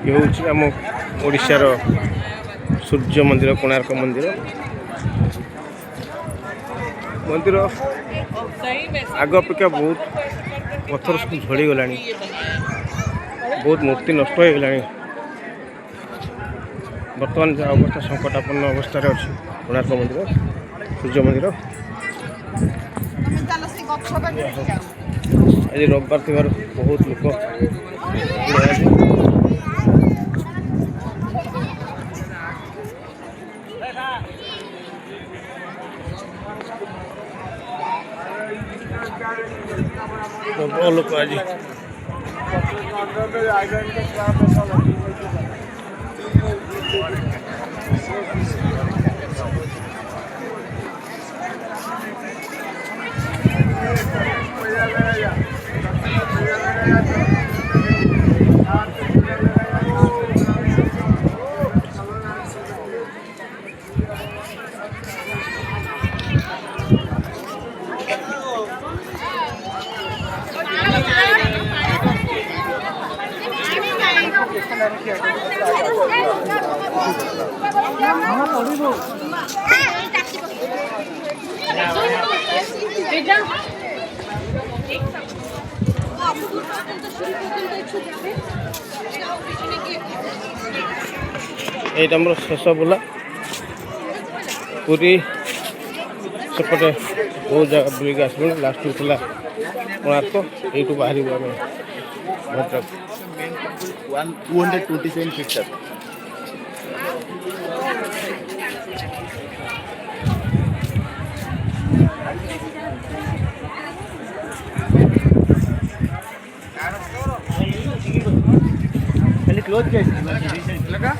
ये हूँ आम ओडिशार सूर्य मंदिर कोणार्क मंदिर मंदिर आग अपेक्षा बहुत पत्थर सब झड़ी गला बहुत मूर्ति नष्ट हो गला बर्तमान जहाँ अवस्था संकटापन्न अवस्था अच्छी कोणार्क मंदिर सूर्य मंदिर आज रविवार थी बहुत लोक प्रबल लोक आज ये आम शेष बुला पूरी सेपटे बहुत जगह बुलिक आसलु लास्ट था कोणार्क यू बाहर भद्रक 227 feet sir. क्लोज लगा